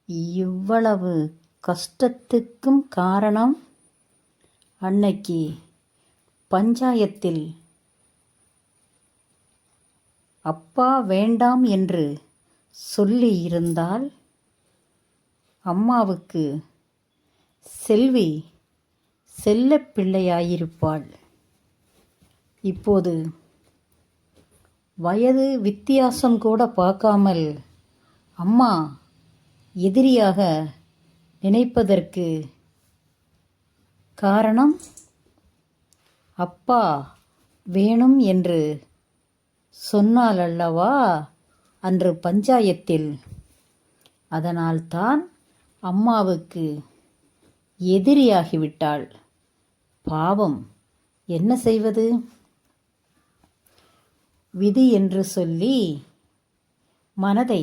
இவ்வளவு கஷ்டத்துக்கும் காரணம் அன்னைக்கு பஞ்சாயத்தில் அப்பா வேண்டாம் என்று சொல்லி இருந்தால் அம்மாவுக்கு செல்வி செல்லப் பிள்ளையாயிருப்பாள். இப்போது வயது வித்தியாசம் கூட பார்க்காமல் அம்மா எதிரியாக நினைப்பதற்கு காரணம் அப்பா வேணும் என்று சொன்னாள் அல்லவா அன்று பஞ்சாயத்தில். அதனால்தான் அம்மாவுக்கு எதிரியாகிவிட்டாள். பாவம், என்ன செய்வது? விதி என்று சொல்லி மனதை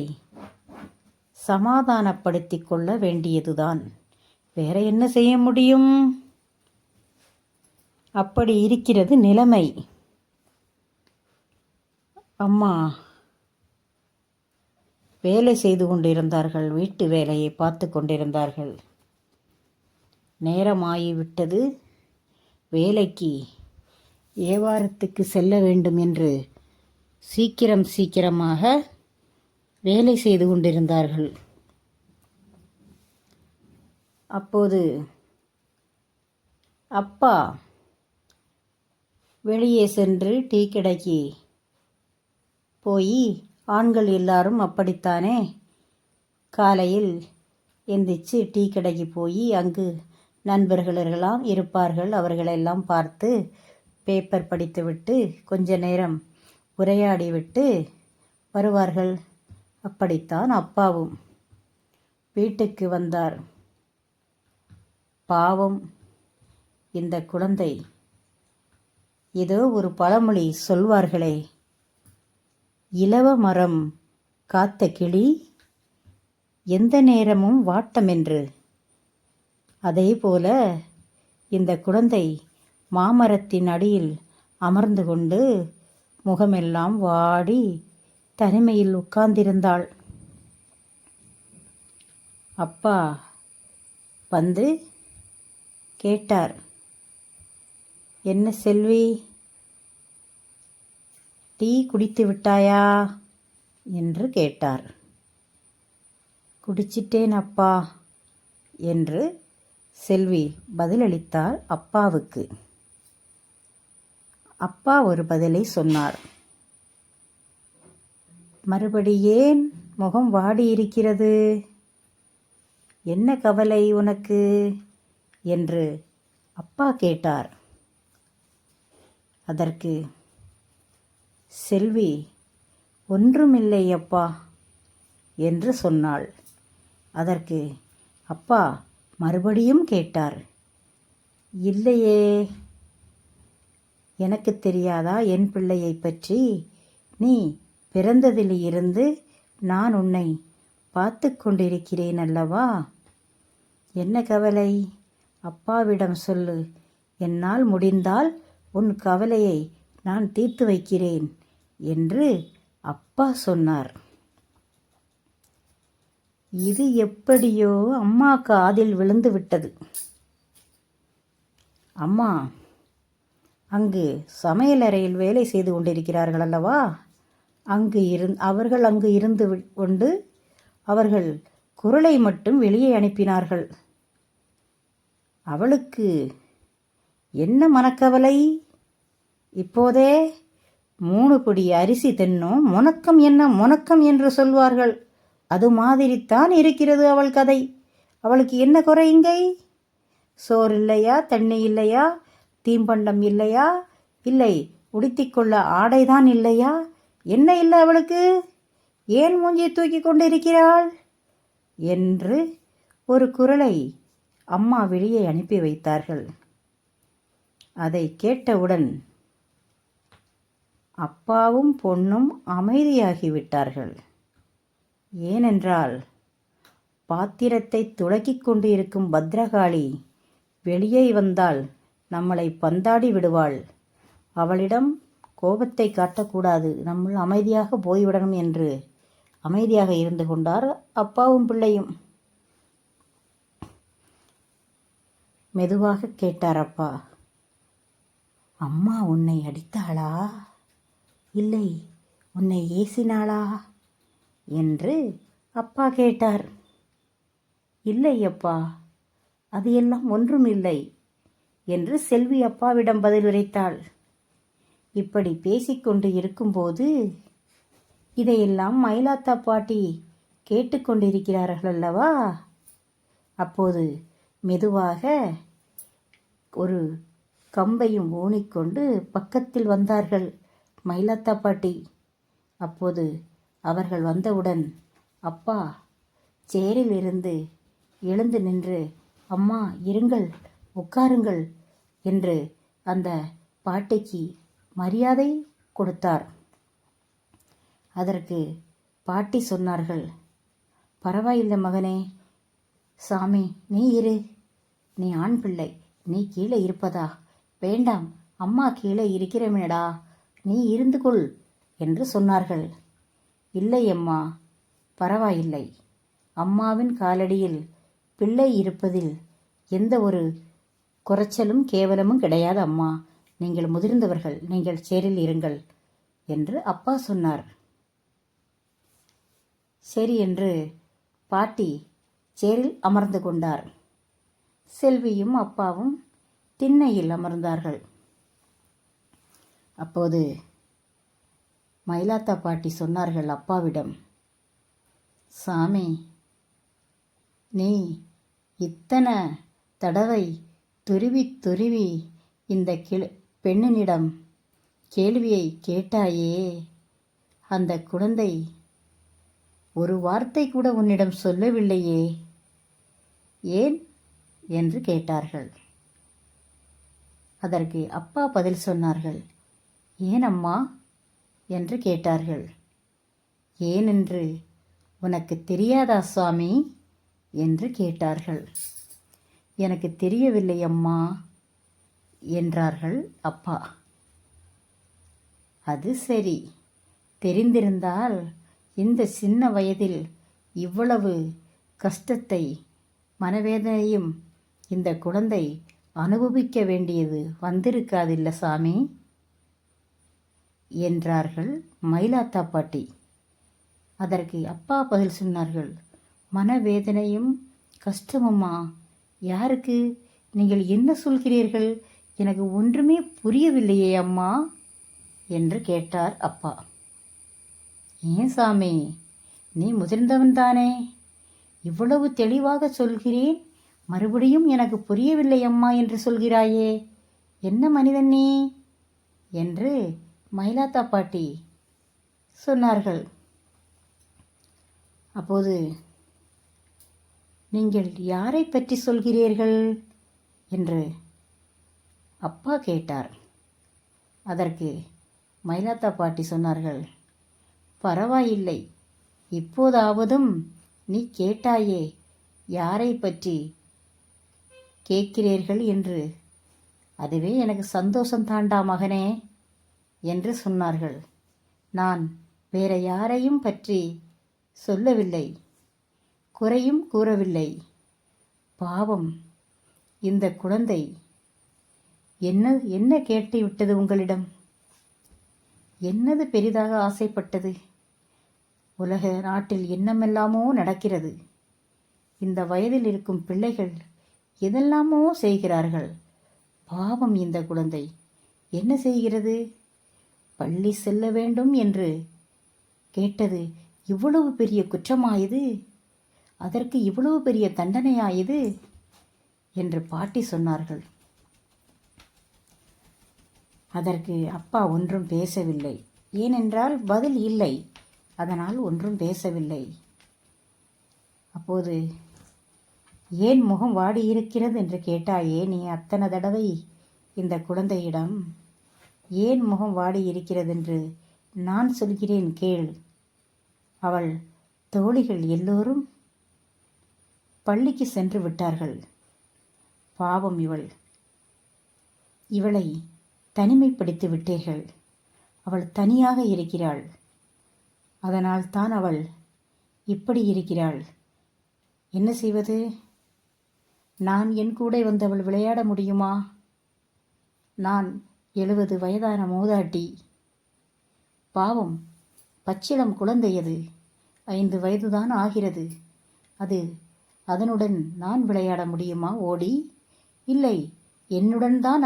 சமாதானப்படுத்திக் கொள்ள வேண்டியதுதான். வேற என்ன செய்ய முடியும்? அப்படி இருக்கிறது நிலைமை. அம்மா வேலை செய்து கொண்டிருந்தார்கள். வீட்டு வேலையை பார்த்து கொண்டிருந்தார்கள். நேரமாகிவிட்டது. வேலைக்கு வியாபாரத்துக்கு செல்ல வேண்டும் என்று சீக்கிரமாக வேலை செய்து கொண்டிருந்தார்கள். அப்போது அப்பா வெளியே சென்று டீ கடைக்கு போய், ஆண்கள் எல்லாரும் அப்படித்தானே, காலையில் எந்திரிச்சு டீ கடைக்கு போய் அங்கு நண்பர்களெல்லாம் இருப்பார்கள். அவர்களெல்லாம் பார்த்து பேப்பர் படித்துவிட்டு கொஞ்ச நேரம் உரையாடிவிட்டு வருவார்கள். அப்படித்தான் அப்பாவும் வீட்டுக்கு வந்தார். பாவம், இந்த குழந்தை ஏதோ ஒரு பழமொழி சொல்வார்களே, இலவ மரம் காத்த கிளி எந்த நேரமும் வாட்டமென்று. அதேபோல இந்த குழந்தை மாமரத்தின் அடியில் அமர்ந்து கொண்டு முகமெல்லாம் வாடி தனிமையில் உட்கார்ந்திருந்தாள். அப்பா வந்து கேட்டார், என்ன செல்வி, டீ குடித்து விட்டாயா என்று கேட்டார். குடிச்சிட்டேன் அப்பா என்று செல்வி பதிலளித்தார் அப்பாவுக்கு. அப்பா ஒரு பதிலை சொன்னார். மறுபடி ஏன் முகம் வாடி இருக்கிறது? என்ன கவலை உனக்கு என்று அப்பா கேட்டார். அதற்கு செல்வி ஒன்றுமில்லை அப்பா என்று சொன்னாள். அதற்கு அப்பா மறுபடியும் கேட்டார், இல்லையே, எனக்கு தெரியாதா என் பிள்ளையை பற்றி? நீ பிறந்ததிலிருந்து நான் உன்னை பார்த்து கொண்டிருக்கிறேன் அல்லவா? என்ன கவலை? அப்பாவிடம் சொல்லு, என்னால் முடிந்தால் உன் கவலையை நான் தீர்த்து வைக்கிறேன் என்று அப்பா சொன்னார். இது எப்படியோ அம்மா காதில் விழுந்து விட்டது. அம்மா அங்கு சமையலறையில் வேலை செய்து கொண்டிருக்கிறார்கள் அல்லவா? அவர்கள் அங்கு இருந்து கொண்டு அவர்கள் குரலை மட்டும் வெளியே அனுப்பினார்கள். அவளுக்கு என்ன மனக்கவலை? இப்போதே 3 பிடி அரிசி தின்னும் முனக்கம் என்ன முனக்கம் என்று சொல்வார்கள். அது மாதிரித்தான் இருக்கிறது அவள் கதை. அவளுக்கு என்ன குறை இங்கை? சோறு இல்லையா? தண்ணி இல்லையா? தீம்பண்டம் இல்லையா? இல்லை உடுத்திக்கொள்ள ஆடைதான் இல்லையா? என்ன இல்லை அவளுக்கு? ஏன் மூஞ்சி தூக்கி கொண்டிருக்கிறாள் என்று ஒரு குரலை அம்மா வெளியே அனுப்பி வைத்தார்கள். அதை கேட்டவுடன் அப்பாவும் பொண்ணும் அமைதியாகிவிட்டார்கள். ஏனென்றால் பாத்திரத்தை துலக்கிக் கொண்டு இருக்கும் பத்ரகாளி வெளியே வந்தால் நம்மளை பந்தாடி விடுவாள். அவளிடம் கோபத்தை காட்டக்கூடாது, நம்ம அமைதியாக போய்விடணும் என்று அமைதியாக இருந்து கொண்டார் அப்பாவும் பிள்ளையும். மெதுவாக கேட்டார் அப்பா. அம்மா உன்னை அடித்தாளா, இல்லை உன்னை ஏசினாளா என்று அப்பா கேட்டார். இல்லை அப்பா, அது எல்லாம் ஒன்றும் இல்லை என்று செல்வி அப்பாவிடம் பதில் உரைத்தாள். இப்படி பேசிக்கொண்டு இருக்கும்போது இதையெல்லாம் மயிலாத்தா பாட்டி கேட்டுக்கொண்டிருக்கிறார்கள் அல்லவா. அப்போது மெதுவாக ஒரு கம்பையும் ஊனிக்கொண்டு பக்கத்தில் வந்தார்கள் மயிலாத்தா பாட்டி. அப்போது அவர்கள் வந்தவுடன் அப்பா சேரில் இருந்து எழுந்து நின்று, அம்மா இருங்கள், உட்காருங்கள் என்று அந்த பாட்டிக்கு மரியாதை கொடுத்தார். அதற்கு பாட்டி சொன்னார்கள், பரவாயில்லை மகனே, சாமி நீ இரு, நீ ஆண் பிள்ளை, நீ கீழே இருப்பதா? வேண்டாம், அம்மா கீழே இருக்கிறமேடா, நீ இருந்து கொள் என்று சொன்னார்கள். இல்லை அம்மா, பரவாயில்லை, அம்மாவின் காலடியில் பிள்ளை இருப்பதில் எந்த ஒரு குறைச்சலும் கேவலமும் கிடையாது அம்மா, நீங்கள் முதிர்ந்தவர்கள், நீங்கள் சேரில் இருங்கள் என்று அப்பா சொன்னார். சரி என்று பாட்டி சேரில் அமர்ந்து கொண்டார். செல்வியும் அப்பாவும் திண்ணையில் அமர்ந்தார்கள். அப்போது மயிலாத்தா பாட்டி சொன்னார்கள் அப்பாவிடம், சாமி நீ இத்தனை தடவை துருவி துருவி இந்த பெண்ணினிடம் கேள்வியை கேட்டாயே, அந்த குழந்தை ஒரு வார்த்தை கூட உன்னிடம் சொல்லவில்லையே, ஏன் என்று கேட்டார்கள். அதற்கு அப்பா பதில் சொன்னார்கள். ஏன் அம்மா என்று கேட்டார்கள். ஏனென்று உனக்கு தெரியாதா சுவாமி என்று கேட்டார்கள். எனக்கு தெரியவில்லை அம்மா என்றார்கள் அப்பா. அது சரி, தெரிந்திருந்தால் இந்த சின்ன வயதில் இவ்வளவு கஷ்டத்தை மனவேதனையும் இந்த குழந்தை அனுபவிக்க வேண்டியது வந்திருக்காதில்ல சாமி என்றார்கள் மயிலாத்தா பாட்டி. அதற்கு அப்பா பதில் சொன்னார்கள், மனவேதனையும் கஷ்டமுமா? யாருக்கு? நீங்கள் என்ன சொல்கிறீர்கள்? எனக்கு ஒன்றுமே புரியவில்லையே அம்மா என்று கேட்டார் அப்பா. ஏன் சாமி, நீ முதிர்ந்தவன்தானே, இவ்வளவு தெளிவாக சொல்கிறேன், மறுபடியும் எனக்கு புரியவில்லை அம்மா என்று சொல்கிறாயே, என்ன மனிதன் நீ என்று மயிலாத்தா பாட்டி சொன்னார்கள். அப்போது நீங்கள் யாரை பற்றி சொல்கிறீர்கள் என்று அப்பா கேட்டார். அதற்கு மயிலாத்தா பாட்டி சொன்னார்கள், பரவாயில்லை, இப்போதாவதும் நீ கேட்டாயே, யாரை பற்றி கேட்கிறீர்கள் என்று, அதுவே எனக்கு சந்தோஷந்தாண்டா மகனே என்று சொன்னார்கள். நான் வேற யாரையும் பற்றி சொல்லவில்லை, குறையும் கூறவில்லை. பாவம், இந்த குழந்தை என்ன கேட்டு விட்டது உங்களிடம்? என்னது பெரிதாக ஆசைப்பட்டது? உலக நாட்டில் என்னமெல்லாமோ நடக்கிறது. இந்த வயதில் இருக்கும் பிள்ளைகள் எதெல்லாமோ செய்கிறார்கள். பாவம், இந்த குழந்தை என்ன செய்கிறது? பள்ளி செல்ல வேண்டும் என்று கேட்டது இவ்வளவு பெரிய குற்றமாயுது? அதற்கு இவ்வளவு பெரிய தண்டனையாயுது என்று பாட்டி சொன்னார்கள். அதற்கு அப்பா ஒன்றும் பேசவில்லை. ஏனென்றால் பதில் இல்லை, அதனால் ஒன்றும் பேசவில்லை. அப்போது ஏன் முகம் வாடியிருக்கிறது என்று கேட்டாயே நீ அத்தனை தடவை இந்த குழந்தையிடம், ஏன் முகம் வாடியிருக்கிறது என்று நான் சொல்கிறேன் கேள். அவள் தோழிகள் எல்லோரும் பள்ளிக்கு சென்று விட்டார்கள். பாவம், இவளை தனிமைப்படுத்தி விட்டீர்கள். அவள் தனியாக இருக்கிறாள். அதனால் தான் அவள் இப்படி இருக்கிறாள். என்ன செய்வது? நான் என் கூட வந்தவள் விளையாட முடியுமா? நான் 70 வயதான மூதாட்டி. பாவம், பச்சிளம் குழந்தை அது. 5 வயதுதான் ஆகிறது. அதனுடன் நான் விளையாட முடியுமா ஓடி? இல்லை, என்னுடன் தான்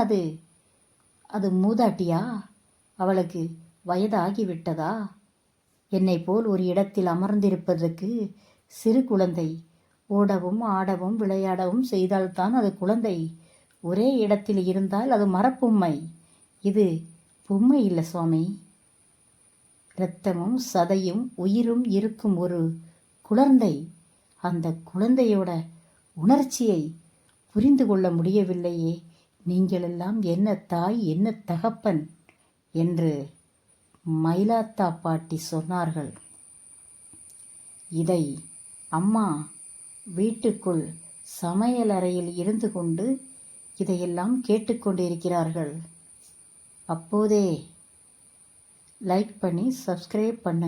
அது மூதாட்டியா? அவளுக்கு வயதாகிவிட்டதா? என்னைப் போல் ஒரு இடத்தில் அமர்ந்திருப்பதற்கு சிறு குழந்தை. ஓடவும் ஆடவும் விளையாடவும் செய்தால்தான் அது குழந்தை. ஒரே இடத்தில் இருந்தால் அது மரப்பொம்மை. இது பொம்மை இல்லை சுவாமி. இரத்தமும் சதையும் உயிரும் இருக்கும் ஒரு குழந்தை. அந்த குழந்தையோட உணர்ச்சியை புரிந்து கொள்ள முடியவில்லையே. நீங்களெல்லாம் என்ன தாய், என்ன தகப்பன் என்று மயிலாத்தா பாட்டி சொன்னார்கள். இதை அம்மா வீட்டுக்குள் சமையலறையில் இருந்து கொண்டு இதையெல்லாம் கேட்டுக்கொண்டிருக்கிறார்கள். அப்போதே லைக் பண்ணி சப்ஸ்கிரைப் பண்ணுங்க.